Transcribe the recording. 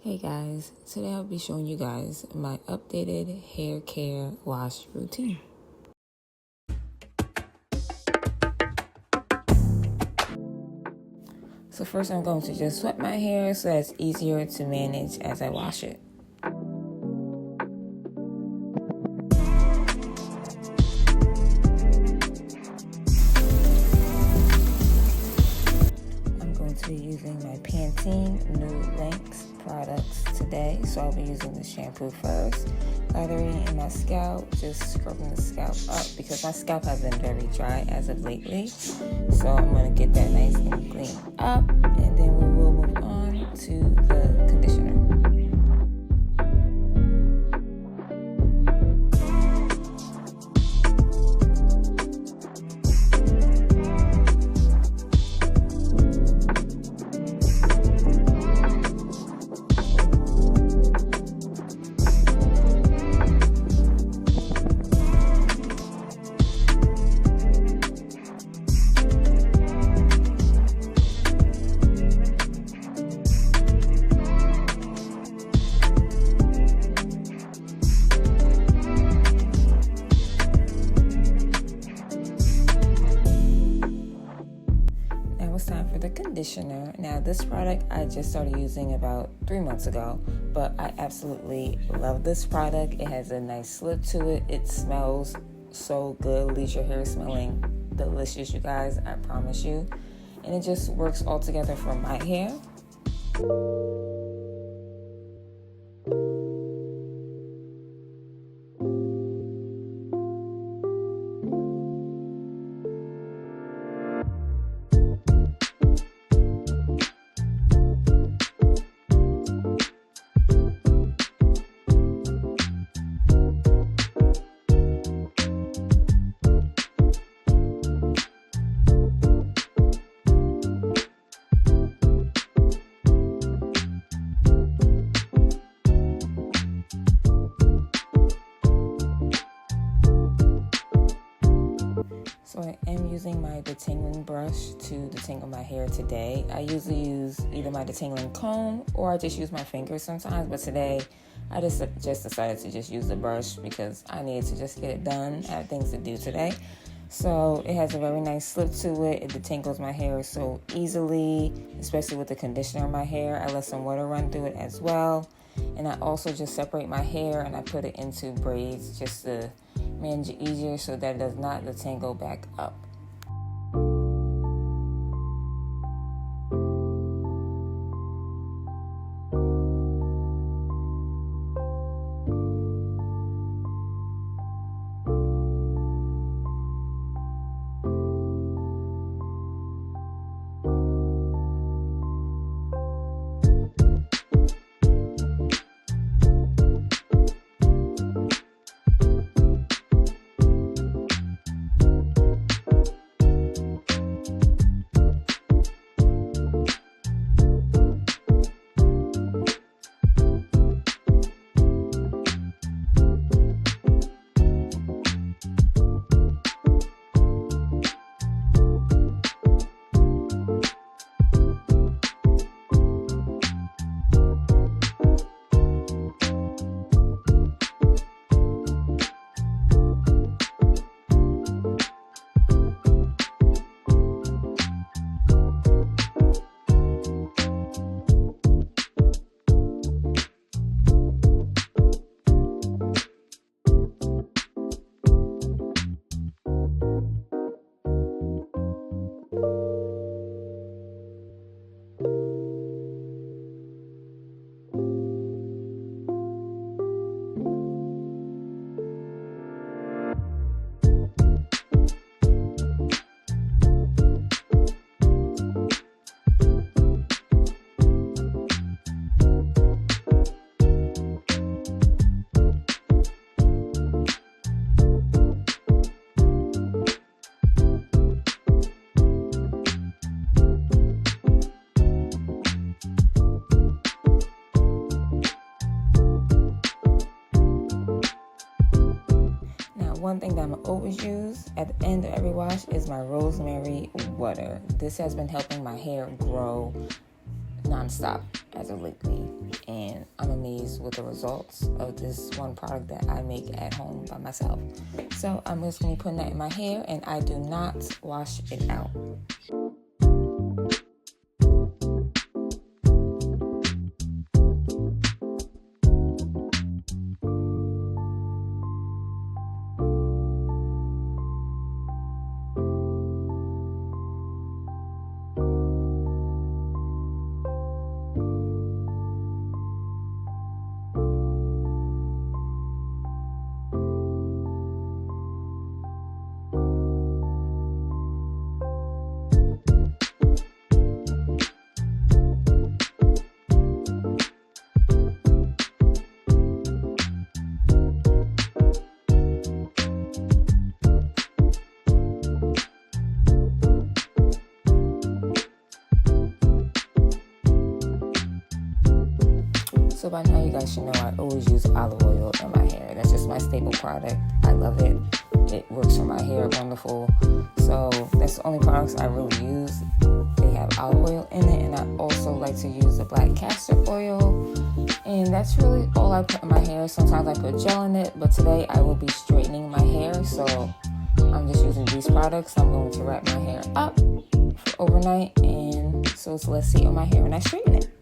Hey guys, today I'll be showing you guys my updated hair care wash routine. So first I'm going to just wet my hair so that it's easier to manage as I wash it. I'm going to be using my Pantene Nude Lengths products today. So I'll be using the shampoo first, lathering in my scalp, just scrubbing the scalp up because my scalp has been very dry as of lately. So I'm going to get that nice and clean up, and then we will move on to the conditioner. It's time for the conditioner. Now this product I just started using about 3 months ago, but I absolutely love this product. It has a nice slip to it. It smells so good, leaves your hair smelling delicious, you guys, I promise you. And it just works all together for my hair. So I am using my detangling brush to detangle my hair today. I usually use either my detangling comb or I just use my fingers sometimes, but today I just decided to just use the brush because I needed to just get it done. I have things to do today. So it has a very nice slip to it. It detangles my hair so easily, especially with the conditioner in my hair. I let some water run through it as well. And I also just separate my hair and I put it into braids just to manage it easier so that it does not detangle back up. One thing that I'm always use at the end of every wash is my rosemary water. This has been helping my hair grow nonstop. as of lately, and I'm amazed with the results of this one product that I make at home by myself. So I'm just going to be putting that in my hair, and I do not wash it out. So by now you guys should know I always use olive oil in my hair. That's just my staple product. I love it. It works for my hair wonderful. So that's the only products I really use. They have olive oil in it, and I also like to use the black castor oil. And that's really all I put in my hair. Sometimes I put gel in it, but today I will be straightening my hair. So I'm just using these products. I'm going to wrap my hair up for overnight, and so let's see on my hair when I straighten it.